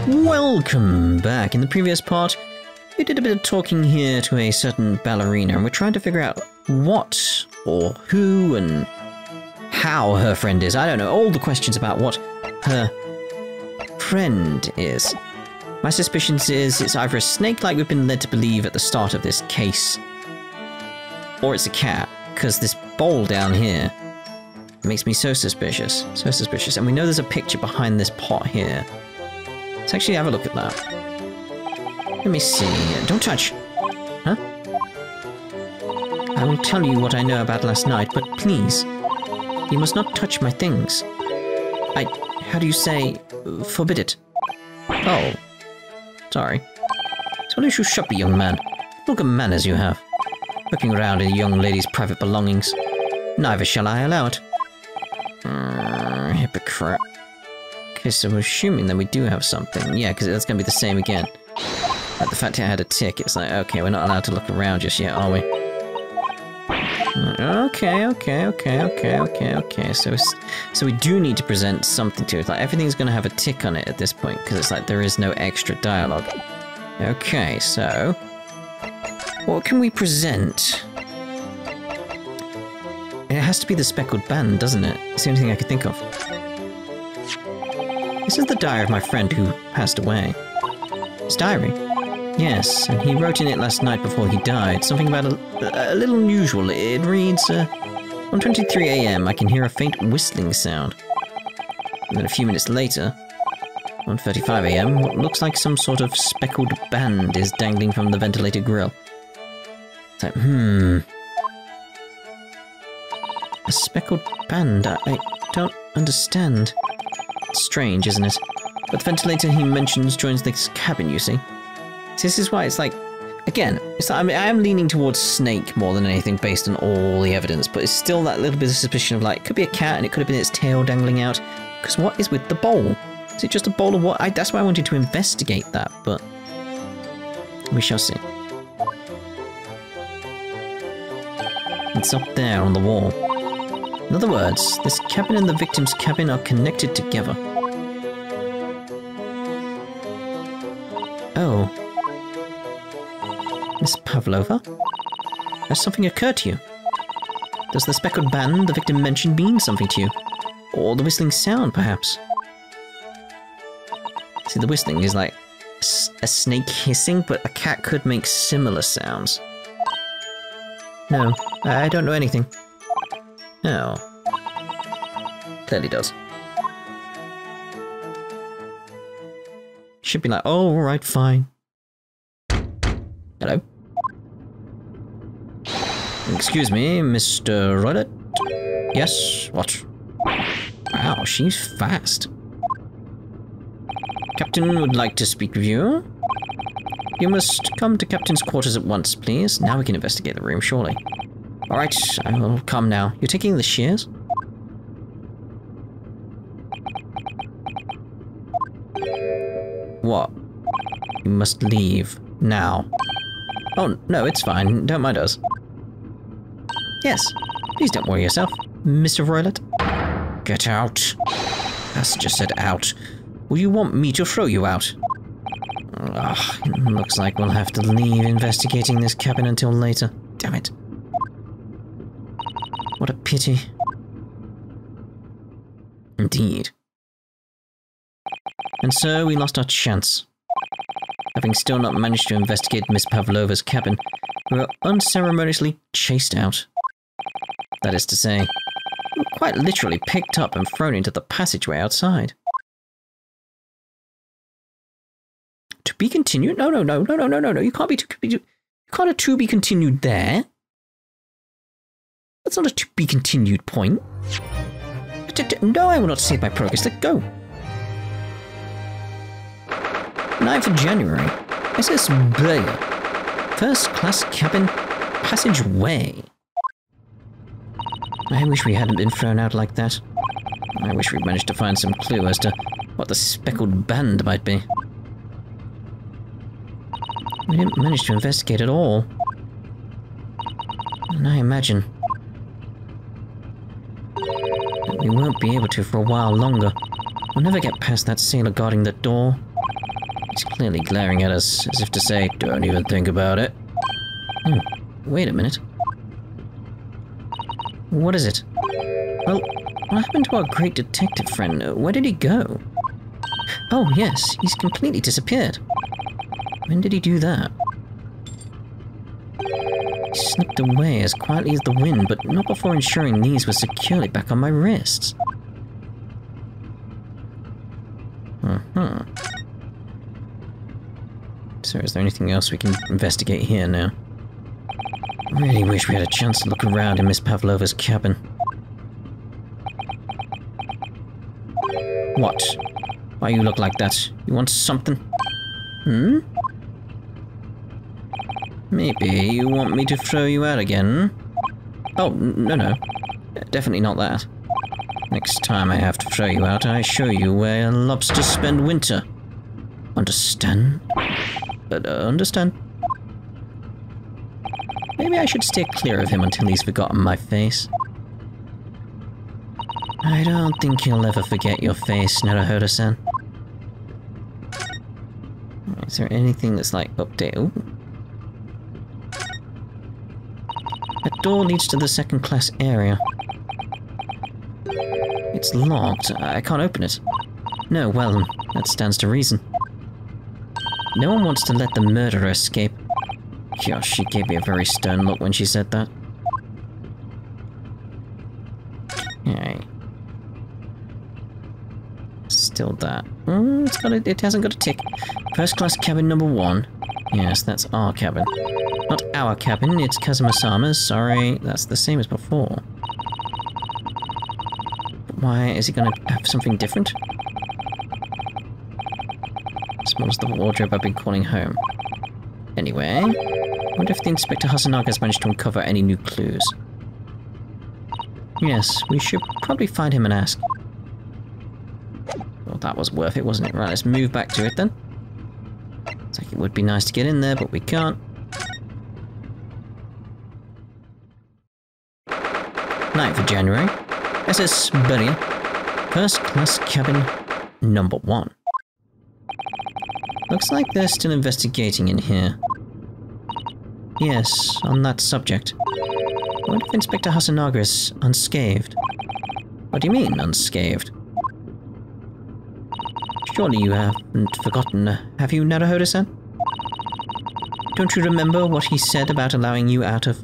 Welcome back. In the previous part, we did a bit of talking here to a certain ballerina, and we're trying to figure out what, or who, and how her friend is. I don't know, all the questions about what her friend is. My suspicions is it's either a snake like we've been led to believe at the start of this case, or it's a cat, because this bowl down here makes me so suspicious. So suspicious. And we know there's a picture behind this pot here. Let's actually have a look at that. Let me see. Don't touch. Huh? I will tell you what I know about last night, but please, you must not touch my things. How do you say, forbid it? Oh. Sorry. So don't you shut me, young man. Look at manners you have. Looking around in a young lady's private belongings. Neither shall I allow it. Hypocrite. Okay, so we're assuming that we do have something. Yeah, because that's going to be the same again. Like the fact I had a tick, it's like, okay, we're not allowed to look around just yet, are we? Okay. So we do need to present something to it. Like, everything's going to have a tick on it at this point, because it's like there is no extra dialogue. Okay, so what can we present? It has to be the speckled band, doesn't it? It's the only thing I could think of. This is the diary of my friend who passed away. His diary? Yes, and he wrote in it last night before he died. Something about a little unusual. It reads, 1:23 AM, I can hear a faint whistling sound. And then a few minutes later, 1:35 AM, what looks like some sort of speckled band is dangling from the ventilator grill. It's like, a speckled band? I don't understand. Strange, isn't it? But the ventilator he mentions joins this cabin, you see. This is why it's like, again, it's like, I am leaning towards snake more than anything based on all the evidence, but it's still that little bit of suspicion of like, it could be a cat and it could have been its tail dangling out. Because what is with the bowl? Is it just a bowl of what? That's why I wanted to investigate that, but we shall see. It's up there on the wall. In other words, this cabin and the victim's cabin are connected together. Oh. Miss Pavlova? Has something occurred to you? Does the speckled band the victim mentioned mean something to you? Or the whistling sound, perhaps? See, the whistling is like a snake hissing, but a cat could make similar sounds. No, I don't know anything. Oh. Clearly does. Should be like, oh, alright, fine. Hello? Excuse me, Mr. Rodet? Yes, what? Wow, she's fast. Captain would like to speak with you. You must come to Captain's quarters at once, please. Now we can investigate the room, surely. Alright, I will come now. You're taking the shears? What? You must leave. Now. Oh, no, it's fine. Don't mind us. Yes. Please don't worry yourself, Mr. Roylet. Get out. That's just said out. Will you want me to throw you out? Ugh, it looks like we'll have to leave investigating this cabin until later. Damn it. What a pity. Indeed. And so we lost our chance. Having still not managed to investigate Miss Pavlova's cabin, we were unceremoniously chased out. That is to say, we were quite literally picked up and thrown into the passageway outside. To be continued? No. You can't you can't have to be continued there. That's not a to be continued point. No, I will not save my progress. Let go. 9th of January. SS Blair. First class cabin passageway. I wish we hadn't been thrown out like that. I wish we'd managed to find some clue as to what the speckled band might be. We didn't manage to investigate at all. And I imagine that we won't be able to for a while longer. We'll never get past that sailor guarding the door. He's clearly glaring at us, as if to say, don't even think about it. Oh, wait a minute. What is it? Well, what happened to our great detective friend? Where did he go? Oh, yes, he's completely disappeared. When did he do that? He slipped away as quietly as the wind, but not before ensuring these were securely back on my wrists. So is there anything else we can investigate here now? I really wish we had a chance to look around in Miss Pavlova's cabin. What? Why you look like that? You want something? Hmm? Maybe you want me to throw you out again? Oh, no. Definitely not that. Next time I have to throw you out, I show you where lobsters spend winter. Understand? Understand. Maybe I should stay clear of him until he's forgotten my face. I don't think he'll ever forget your face, Naruhodo-san. Is there anything that's like update? Ooh. That door leads to the second class area. It's locked. I can't open it. No, well, that stands to reason. No one wants to let the murderer escape. Gosh, she gave me a very stern look when she said that. Okay. Still that. It hasn't got a tick. First class cabin number 1. Yes, that's our cabin. Not our cabin, it's Kazuma-sama's. Sorry, that's the same as before. But why is he gonna have something different? Small's the wardrobe I've been calling home. Anyway, I wonder if the Inspector Hosonaga has managed to uncover any new clues. Yes, we should probably find him and ask. Well, that was worth it, wasn't it? Right, let's move back to it then. It's like it would be nice to get in there, but we can't. 9th of January. SS Beria. First class cabin number 1. Looks like they're still investigating in here. Yes, on that subject. I wonder if Inspector Hosonaga is unscathed. What do you mean, unscathed? Surely you haven't forgotten, have you, Naruhodo-san? Don't you remember what he said about allowing you out of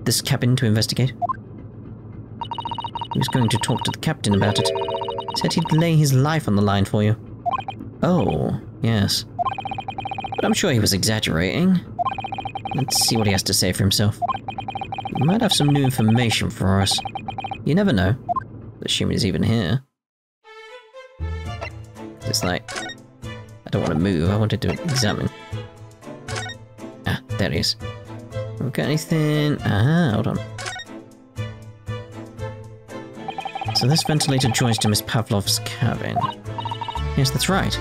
this cabin to investigate? He was going to talk to the captain about it. Said he'd lay his life on the line for you. Oh, yes. But I'm sure he was exaggerating. Let's see what he has to say for himself. He might have some new information for us. You never know. Assuming he's even here. It's like... I don't want to move, I wanted to examine. Ah, there he is. We got anything... Ah, hold on. So this ventilator joins to Miss Pavlov's cabin. Yes, that's right.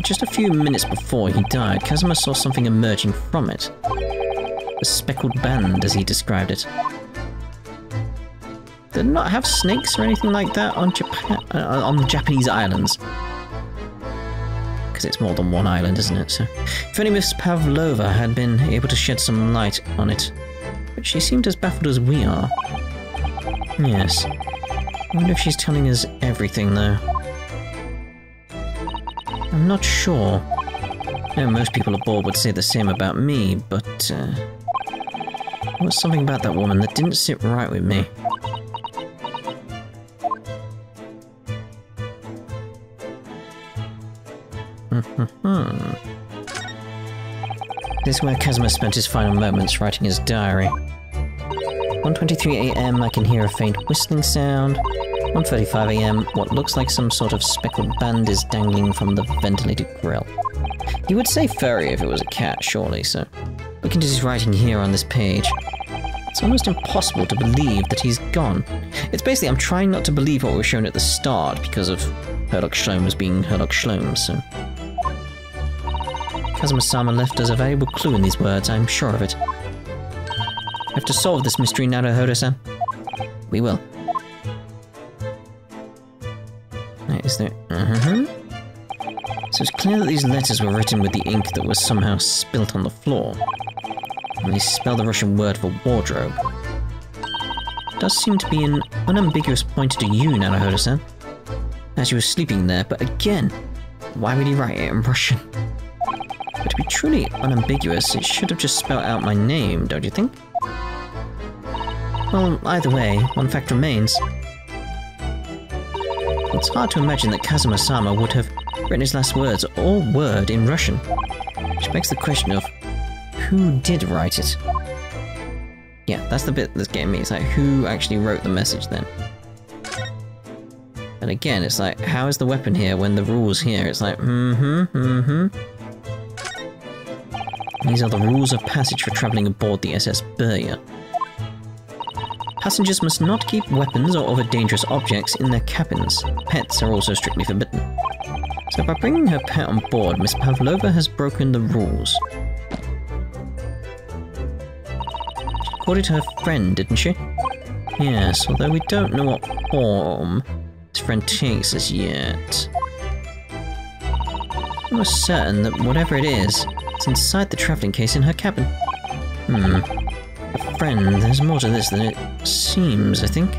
Just a few minutes before he died, Kazuma saw something emerging from it. A speckled band, as he described it. Did it not have snakes or anything like that on on the Japanese islands? Because it's more than one island, isn't it? So, if only Miss Pavlova had been able to shed some light on it. But she seemed as baffled as we are. Yes. I wonder if she's telling us everything, though. I'm not sure. I know most people aboard would say the same about me, but there was something about that woman that didn't sit right with me. This is where Kazuma spent his final moments writing his diary. 1:23 AM, I can hear a faint whistling sound. 1:35 AM, what looks like some sort of speckled band is dangling from the ventilated grill. He would say furry if it was a cat, surely, so... Looking at his writing here on this page, it's almost impossible to believe that he's gone. It's basically, I'm trying not to believe what was shown at the start because of Herlock Sholmes being Herlock Sholmes, so... Kazuma-sama left us a valuable clue in these words, I'm sure of it. We have to solve this mystery, Naruhodo-san. We will. Is there... So it's clear that these letters were written with the ink that was somehow spilt on the floor. And they spell the Russian word for wardrobe. It does seem to be an unambiguous pointer to you, Naruhodo-san, as you were sleeping there, but again, why would he write it in Russian? But to be truly unambiguous, it should have just spelled out my name, don't you think? Well, either way, one fact remains. It's hard to imagine that Kazuma-sama would have written his last words or word in Russian, which begs the question of who did write it? Yeah, that's the bit that's getting me. It's like, who actually wrote the message then? And again, it's like, how is the weapon here when the rules here? It's like, These are the rules of passage for travelling aboard the SS Burya. Passengers must not keep weapons or other dangerous objects in their cabins. Pets are also strictly forbidden. So by bringing her pet on board, Miss Pavlova has broken the rules. She called it her friend, didn't she? Yes, although we don't know what form this friend takes as yet. I'm almost certain that whatever it is, it's inside the travelling case in her cabin. A friend, there's more to this than it seems, I think.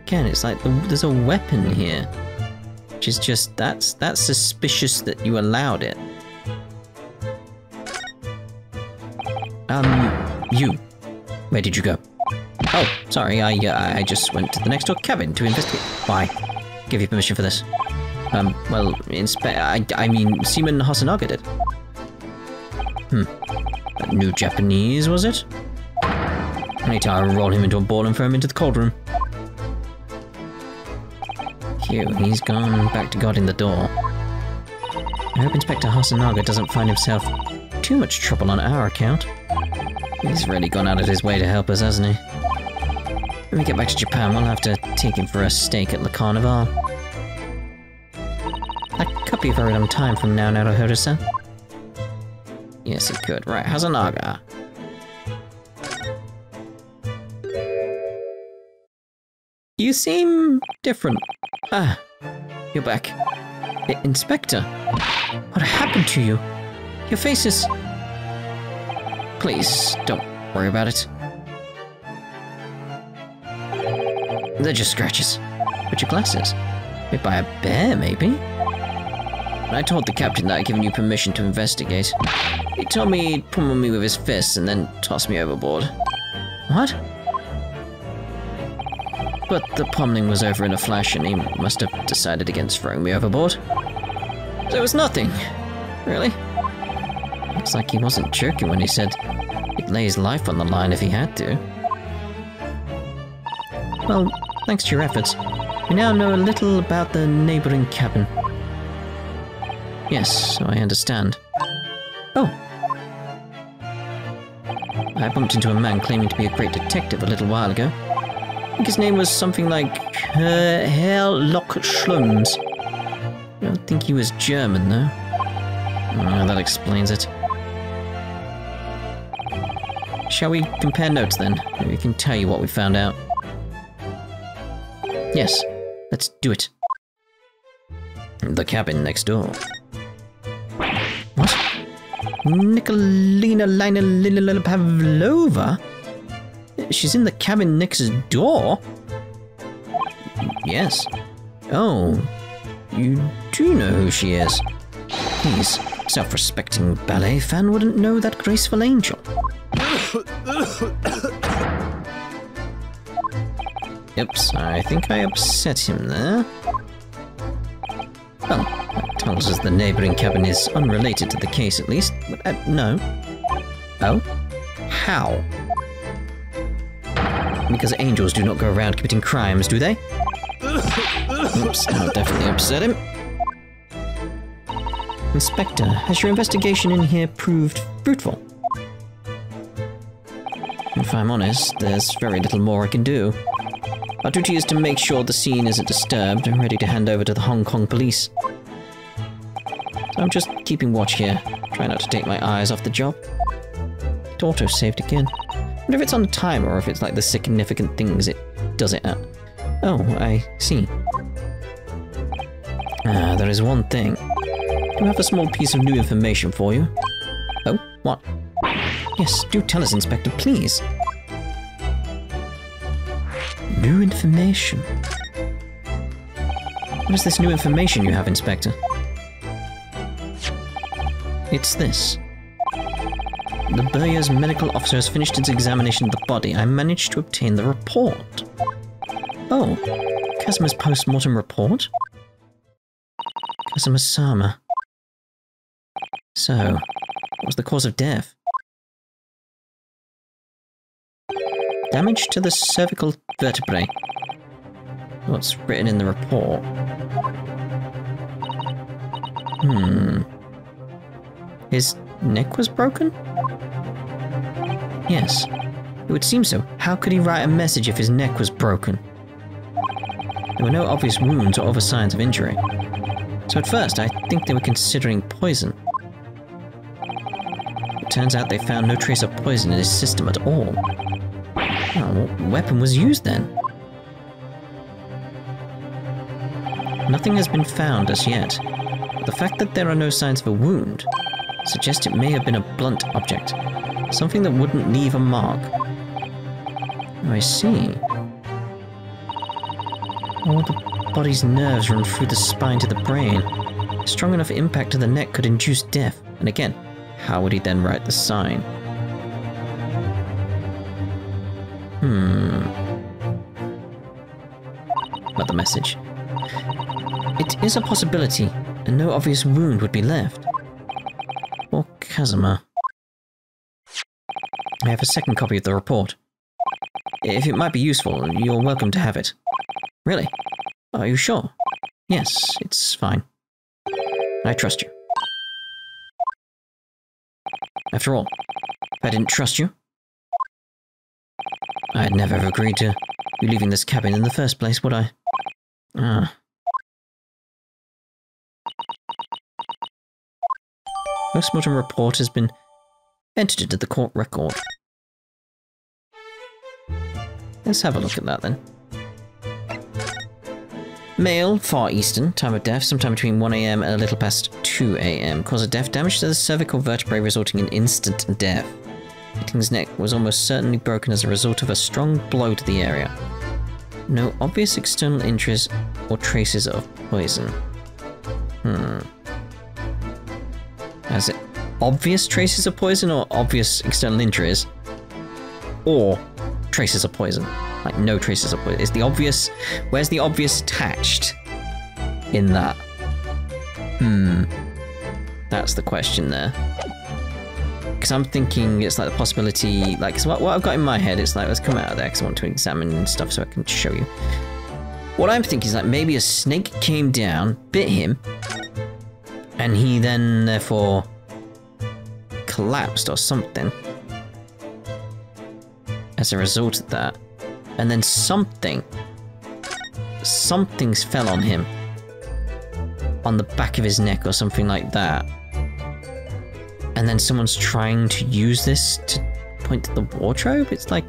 Again, it's like there's a weapon here. Which is just, that's suspicious that you allowed it. You. Where did you go? Oh, sorry, I just went to the next door cabin to investigate. Why? Give you permission for this. Well, I mean, Seaman Hosonaga did. New Japanese, was it? I need to roll him into a ball and throw him into the cold room. Phew, he's gone back to guarding the door. I hope Inspector Hosonaga doesn't find himself too much trouble on our account. He's really gone out of his way to help us, hasn't he? When we get back to Japan, we'll have to take him for a steak at Le Carnival. That could be a very long time from now, Naruhodo-san. Yes, it could. Right, Hosonaga. You seem different. Ah, you're back. Inspector, what happened to you? Your face is... Please, don't worry about it. They're just scratches. But your glasses? Made by a bear, maybe? I told the captain that I'd given you permission to investigate. He told me he'd pummel me with his fists and then toss me overboard. What? But the pummeling was over in a flash and he must have decided against throwing me overboard. So it was nothing. Really? Looks like he wasn't joking when he said he'd lay his life on the line if he had to. Well, thanks to your efforts, we now know a little about the neighbouring cabin. Yes, so I understand. Oh. I bumped into a man claiming to be a great detective a little while ago. I think his name was something like Herr Lock Schlums. I don't think he was German, though. Oh, that explains it. Shall we compare notes, then? Maybe we can tell you what we found out. Yes, let's do it. The cabin next door. What? Nikolina Lina Pavlova? She's in the cabin next door? Yes. Oh, you do know who she is. Please, self-respecting ballet fan wouldn't know that graceful angel. Oops, I think I upset him there. Well, that tells us the neighbouring cabin is unrelated to the case at least, but no. Oh? How? Because angels do not go around committing crimes, do they? Oops, I'll definitely upset him. Inspector, has your investigation in here proved fruitful? If I'm honest, there's very little more I can do. Our duty is to make sure the scene isn't disturbed and ready to hand over to the Hong Kong police. So I'm just keeping watch here, trying not to take my eyes off the job. It auto-saved again. I wonder if it's on a timer or if it's like the significant things it does it at. Oh, I see. Ah, there is one thing. I have a small piece of new information for you. Oh, what? Yes, do tell us, Inspector, please. New information? What is this new information you have, Inspector? It's this. The Burriers medical officer has finished its examination of the body. I managed to obtain the report. Oh, Kazuma's post-mortem report? Kazuma-sama. So, what was the cause of death? Damage to the cervical vertebrae. What's written in the report? His neck was broken? Yes, it would seem so. How could he write a message if his neck was broken? There were no obvious wounds or other signs of injury. So at first, I think they were considering poison. It turns out they found no trace of poison in his system at all. Oh, what weapon was used then? Nothing has been found as yet, but the fact that there are no signs of a wound suggests it may have been a blunt object, something that wouldn't leave a mark. Oh, I see. All the body's nerves run through the spine to the brain. A strong enough impact to the neck could induce death, and again, how would he then write the sign? But the message. It is a possibility, and no obvious wound would be left. Poor Kazuma. I have a second copy of the report. If it might be useful, you're welcome to have it. Really? Are you sure? Yes, it's fine. I trust you. After all, if I didn't trust you, I'd never have agreed to you leaving this cabin in the first place, would I? Postmortem report has been entered into the court record. Let's have a look at that then. Male, Far Eastern, time of death, sometime between 1 AM and a little past 2 AM. Cause of death, damage to the cervical vertebrae resulting in instant death. Victim's neck was almost certainly broken as a result of a strong blow to the area. No obvious external injuries or traces of poison. Is it obvious traces of poison or obvious external injuries? Or traces of poison? Like no traces of poison. Is the obvious... Where's the obvious attached in that? That's the question there. Because I'm thinking it's like the possibility... Like, so what I've got in my head, it's like, let's come out of there because I want to examine stuff so I can show you. What I'm thinking is like maybe a snake came down, bit him, and he then, therefore, collapsed or something as a result of that. And then something's fell on him. On the back of his neck or something like that. And then someone's trying to use this to point to the wardrobe? It's like,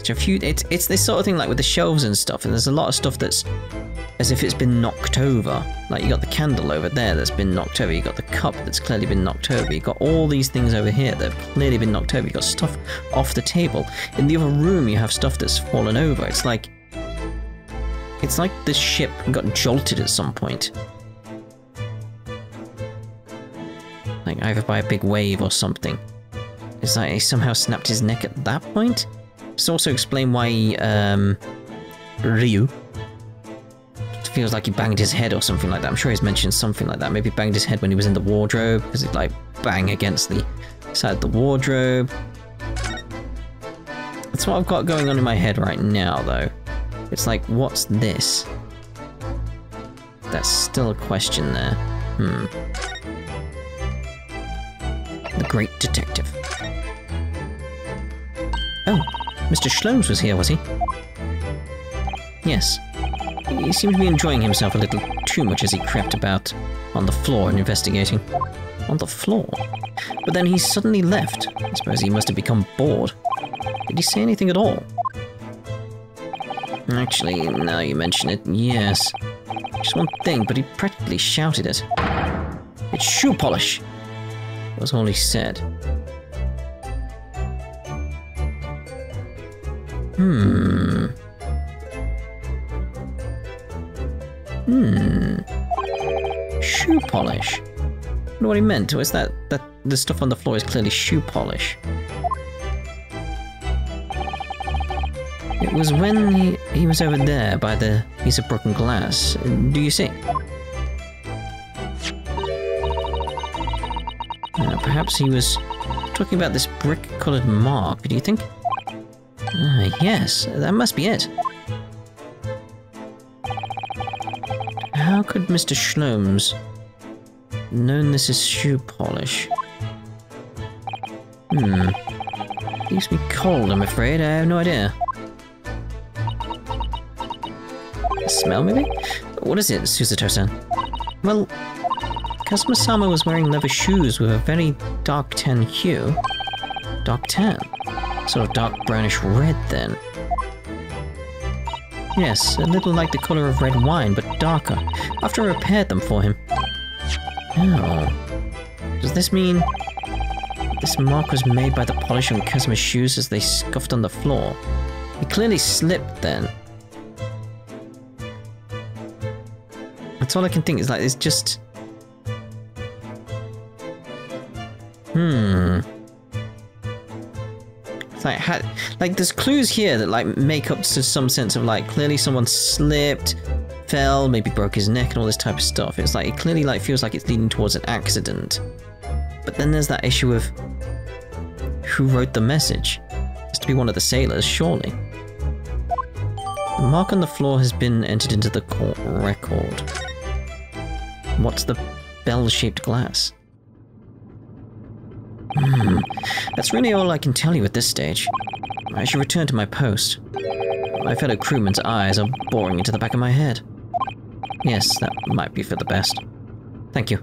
It's this sort of thing like with the shelves and stuff, and there's a lot of stuff that's as if it's been knocked over. Like you got the candle over there that's been knocked over, you got the cup that's clearly been knocked over, you got all these things over here that have clearly been knocked over, you got stuff off the table. In the other room you have stuff that's fallen over. It's like the ship got jolted at some point. Like either by a big wave or something. It's like he somehow snapped his neck at that point? This also explain why Ryu feels like he banged his head or something like that. I'm sure he's mentioned something like that. Maybe he banged his head when he was in the wardrobe, because he'd like bang against the side of the wardrobe. That's what I've got going on in my head right now, though. It's like, what's this? That's still a question there. The Great Detective. Oh, Mr. Schlomes was here, was he? Yes. He seemed to be enjoying himself a little too much as he crept about on the floor and investigating. On the floor? But then he suddenly left. I suppose he must have become bored. Did he say anything at all? Actually, now you mention it, yes. Just one thing, but he practically shouted it. It's shoe polish! Was all he said. Shoe polish. I wonder what he meant. Was that the stuff on the floor is clearly shoe polish? It was when he was over there by the piece of broken glass. Do you see? Perhaps he was talking about this brick-coloured mark, do you think? Yes, that must be it. How could Mr. Schlomes known this is shoe polish? Leaves me cold, I'm afraid. I have no idea. The smell, maybe? What is it, Susato-san? Well, Kazuma-sama was wearing leather shoes with a very dark tan hue. Dark tan? Sort of dark brownish red, then. Yes, a little like the colour of red wine, but darker, after I repaired them for him. Oh. Does this mean this mark was made by the polish on Kazuma's shoes as they scuffed on the floor? He clearly slipped then. That's all I can think, is like, it's just... It's like, there's clues here that, like, make up to some sense of, like, clearly someone slipped, fell, maybe broke his neck and all this type of stuff. It's like, it clearly, like, feels like it's leading towards an accident. But then there's that issue of who wrote the message. It has to be one of the sailors, surely. The mark on the floor has been entered into the court record. What's the bell-shaped glass? That's really all I can tell you at this stage. I should return to my post. My fellow crewmen's eyes are boring into the back of my head. Yes, that might be for the best. Thank you.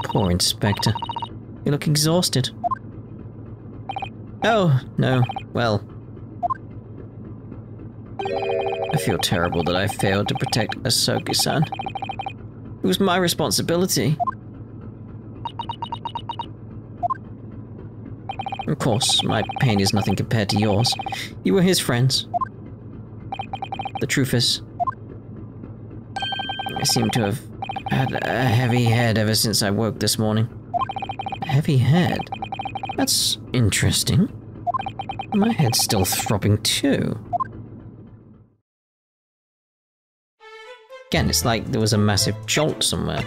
Poor Inspector. You look exhausted. Oh, no. Well... I feel terrible that I failed to protect Asoka-san. It was my responsibility. Of course, my pain is nothing compared to yours. You were his friends. The truth is, I seem to have had a heavy head ever since I woke this morning. A heavy head? That's interesting. My head's still throbbing too. Again, it's like there was a massive jolt somewhere.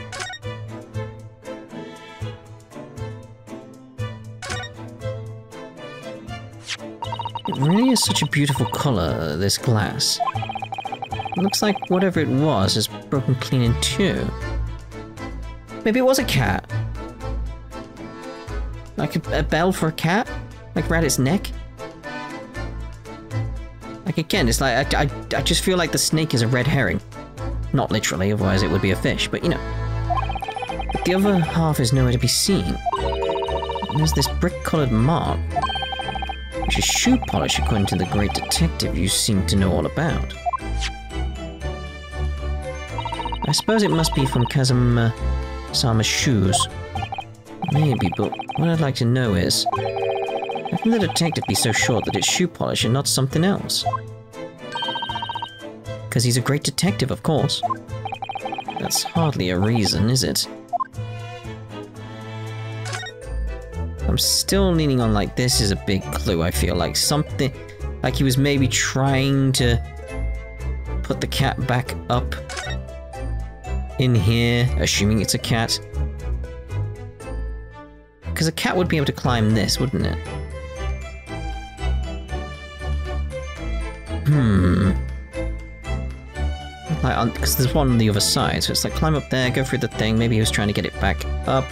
It really is such a beautiful colour, this glass. It looks like whatever it was is broken clean in two. Maybe it was a cat? Like a bell for a cat? Like around its neck? Like again, it's like, I just feel like the snake is a red herring. Not literally, otherwise it would be a fish, but you know. But the other half is nowhere to be seen. And there's this brick-coloured mark, which is shoe polish according to the great detective you seem to know all about. I suppose it must be from Kazuma-sama's shoes. Maybe, but what I'd like to know is, how can the detective be so sure that it's shoe polish and not something else? Because he's a great detective, of course. That's hardly a reason, is it? I'm still leaning on, like, this is a big clue, I feel like. Something... like he was maybe trying to put the cat back up in here, assuming it's a cat. Because a cat would be able to climb this, wouldn't it? Like, because there's one on the other side, so it's like climb up there, go through the thing, maybe he was trying to get it back up.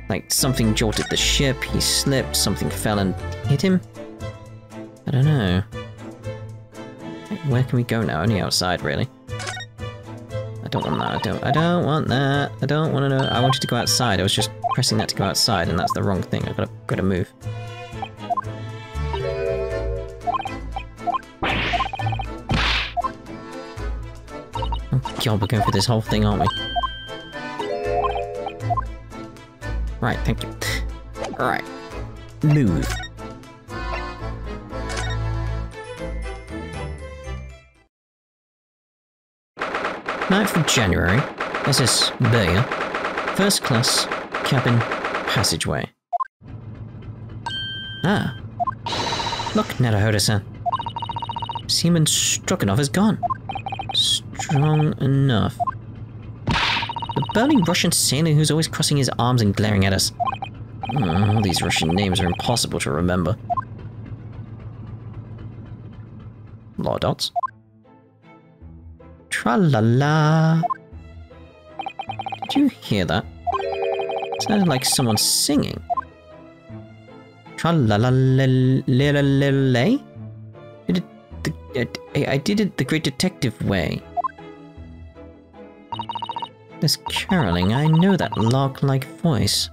Like, something jolted the ship, he slipped, something fell and hit him? I don't know. Where can we go now? Only outside, really. I don't want that, I don't want that, I don't want to know. I wanted to go outside, I was just pressing that to go outside, and that's the wrong thing, I've gotta move. God, we're going for this whole thing, aren't we? Right, thank you. Alright. Move. Ninth of January, SS Bayer, first class, cabin, passageway. Ah. Look, Naruhodo-san. Seaman Stroganov is gone. Strong enough. The burly Russian sailor who's always crossing his arms and glaring at us. All these Russian names are impossible to remember. Law dots. Tra-la-la. Did you hear that? It sounded like someone singing. Tra-la-la-la-la-la-la-lay? I did it the great detective way. This caroling, I know that lark-like voice.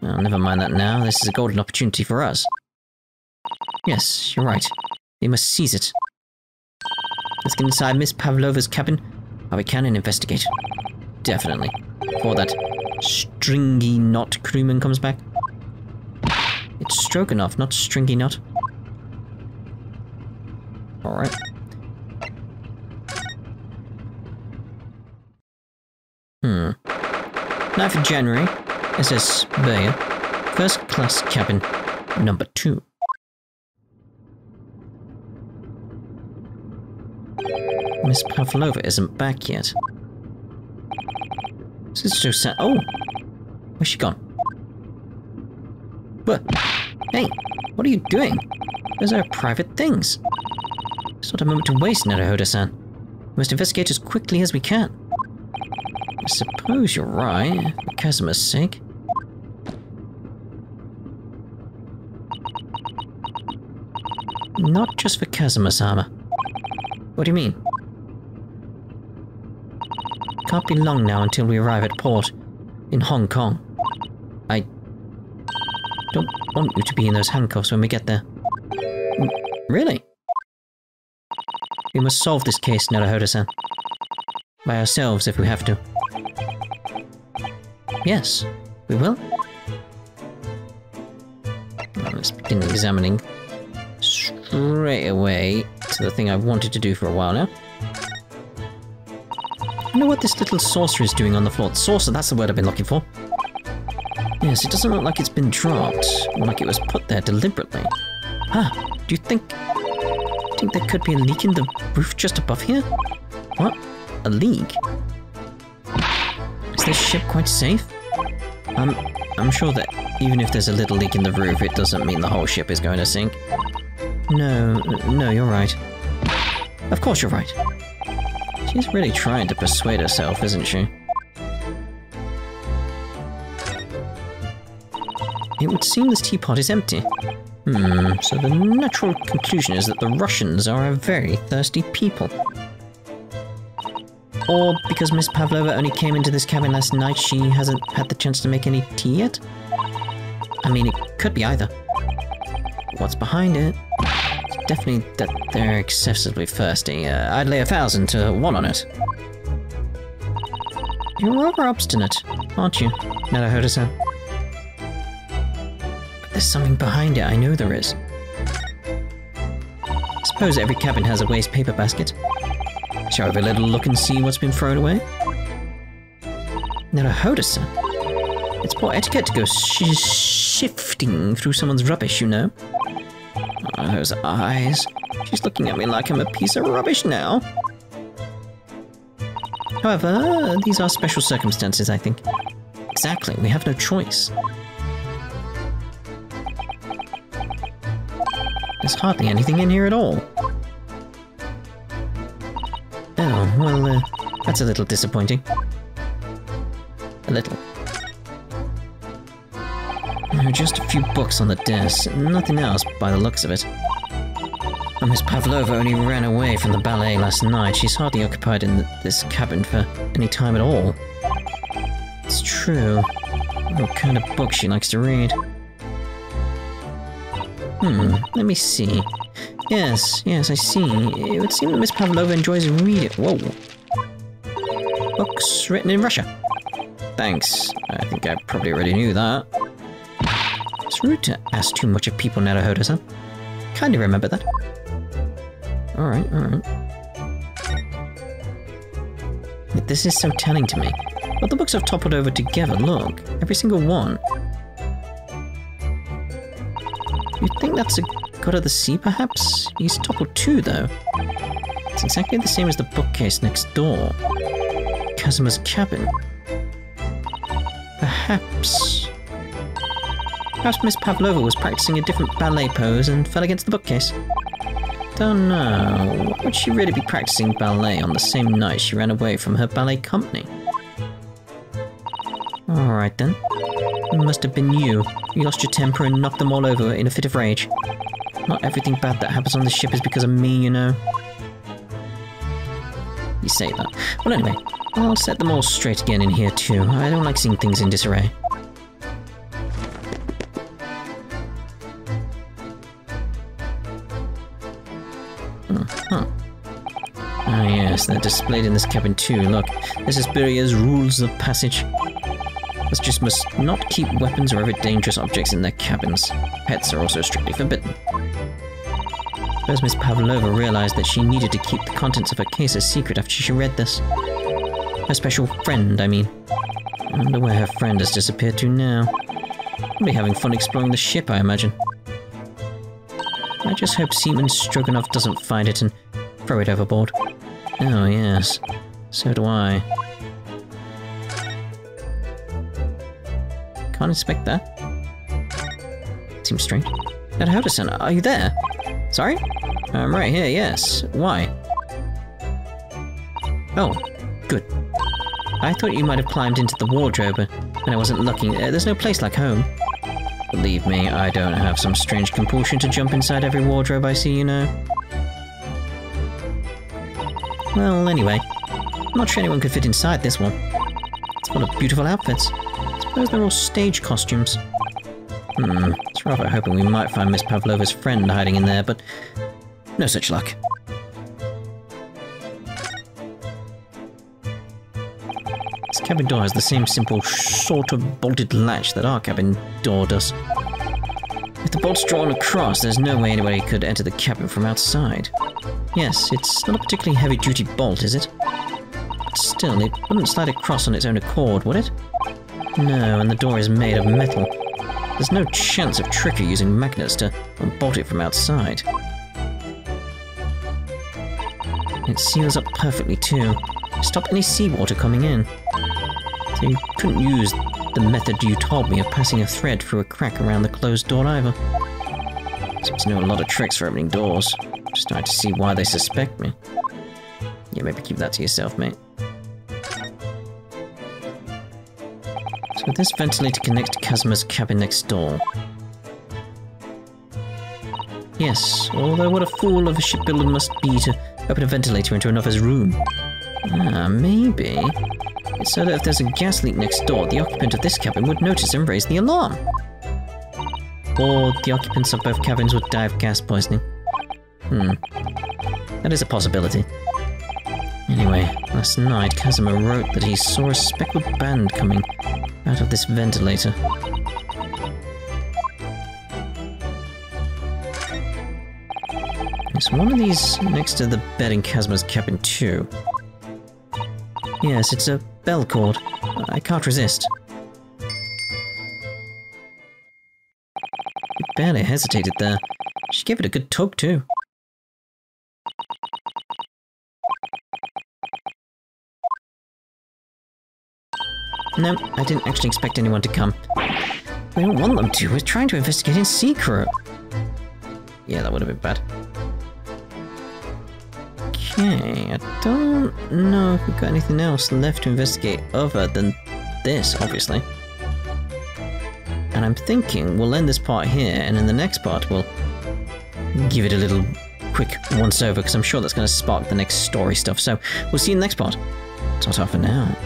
Oh, never mind that now. This is a golden opportunity for us. Yes, you're right. We must seize it. Let's get inside Miss Pavlova's cabin while we can and investigate. Definitely. Before that stringy knot crewman comes back. It's Stroganoff, not stringy knot. Alright. Hmm. 9th of January, SS Bayer, first class cabin, number 2. Miss Pavlova isn't back yet. This is so sad. Oh! Where's she gone? What? Hey! What are you doing? Those are private things. It's not a moment to waste, Naruhodo-san. We must investigate as quickly as we can. I suppose you're right, for Kazuma's sake. Not just for Kazuma-sama. What do you mean? Can't be long now until we arrive at port in Hong Kong. I don't want you to be in those handcuffs when we get there. Really? We must solve this case, Naruhodo-san. By ourselves if we have to. Yes, we will. Let's begin examining straight away to the thing I've wanted to do for a while now. I wonder what this little saucer is doing on the floor. Saucer, that's the word I've been looking for. Yes, it doesn't look like it's been dropped, or like it was put there deliberately. Ah, do you think there could be a leak in the roof just above here? What? A leak? Is this ship quite safe? I'm sure that even if there's a little leak in the roof, it doesn't mean the whole ship is going to sink. No, you're right. Of course you're right. She's really trying to persuade herself, isn't she? It would seem this teapot is empty. So the natural conclusion is that the Russians are a very thirsty people. Or because Miss Pavlova only came into this cabin last night, she hasn't had the chance to make any tea yet? I mean, it could be either. What's behind it? It's definitely that they're excessively thirsty. I'd lay 1,000 to 1 on it. You're rather obstinate, aren't you, Naruhodo-san? But there's something behind it, I know there is. I suppose every cabin has a waste paper basket. Shall we have a little look and see what's been thrown away? Naruhodo-san. It's poor etiquette to go shifting through someone's rubbish, you know. Oh, those eyes. She's looking at me like I'm a piece of rubbish now. However, these are special circumstances, I think. Exactly, we have no choice. There's hardly anything in here at all. Oh, well, that's a little disappointing. A little. Just a few books on the desk, nothing else by the looks of it. And Miss Pavlova only ran away from the ballet last night. She's hardly occupied in this cabin for any time at all. It's true. What kind of book she likes to read. Let me see. Yes, I see. It would seem that Miss Pavlova enjoys reading. Whoa. Books written in Russia. Thanks. I think I probably already knew that. It's rude to ask too much of people Naruhodo-san. Kinda remember that. Alright, alright. This is so telling to me. But the books have toppled over together, look. Every single one. You'd think that's a god of the sea, perhaps? He's toppled too, though. It's exactly the same as the bookcase next door. Kazuma's cabin. Perhaps Miss Pavlova was practicing a different ballet pose and fell against the bookcase. Don't know. Why would she really be practicing ballet on the same night she ran away from her ballet company? Alright then. It must have been you. You lost your temper and knocked them all over in a fit of rage. Not everything bad that happens on the ship is because of me, you know. You say that. Well, anyway, I'll set them all straight again in here too. I don't like seeing things in disarray. Ah yes, they're displayed in this cabin too. Look, this is Buria's rules of passage. This just must not keep weapons or other dangerous objects in their cabins. Pets are also strictly forbidden. Suppose Miss Pavlova realized that she needed to keep the contents of her case a secret after she read this. Her special friend, I mean. I wonder where her friend has disappeared to now. Probably having fun exploring the ship, I imagine. I just hope Seaman Stroganoff doesn't find it and throw it overboard. Oh yes, so do I. Can't inspect that. Seems strange. Naruhodo-san, are you there? Sorry? I'm right here, yes. Why? Oh, good. I thought you might have climbed into the wardrobe when I wasn't looking. There's no place like home. Believe me, I don't have some strange compulsion to jump inside every wardrobe I see, you know. Well, anyway, I'm not sure anyone could fit inside this one. It's full of beautiful outfits. I suppose they're all stage costumes. It's rather hoping we might find Miss Pavlova's friend hiding in there, but no such luck. This cabin door has the same simple sort of bolted latch that our cabin door does. If the bolt's drawn across, there's no way anybody could enter the cabin from outside. Yes, it's not a particularly heavy-duty bolt, is it? But still, it wouldn't slide across on its own accord, would it? No, and the door is made of metal. There's no chance of trickery using magnets to unbolt it from outside. It seals up perfectly too. Stop any seawater coming in. So you couldn't use the method you told me of passing a thread through a crack around the closed door either. Seems to know a lot of tricks for opening doors. Starting to see why they suspect me. Yeah, maybe keep that to yourself, mate. So this ventilator connects to Kazuma's cabin next door. Yes, although what a fool of a shipbuilder must be to open a ventilator into another's room. Ah, maybe. It's so that if there's a gas leak next door, the occupant of this cabin would notice and raise the alarm. Or the occupants of both cabins would die of gas poisoning. That is a possibility. Anyway, last night Kazuma wrote that he saw a speckled band coming out of this ventilator. There's one of these next to the bed in Kazuma's cabin too. Yes, it's a bell cord. I can't resist. She barely hesitated there. She gave it a good tug too. No, I didn't actually expect anyone to come. We don't want them to. We're trying to investigate in secret. Yeah, that would have been bad. Okay, I don't know if we've got anything else left to investigate other than this, obviously. And I'm thinking we'll end this part here, and in the next part we'll give it a little quick once over, because I'm sure that's going to spark the next story stuff. So we'll see you in the next part. Ta-ta for now.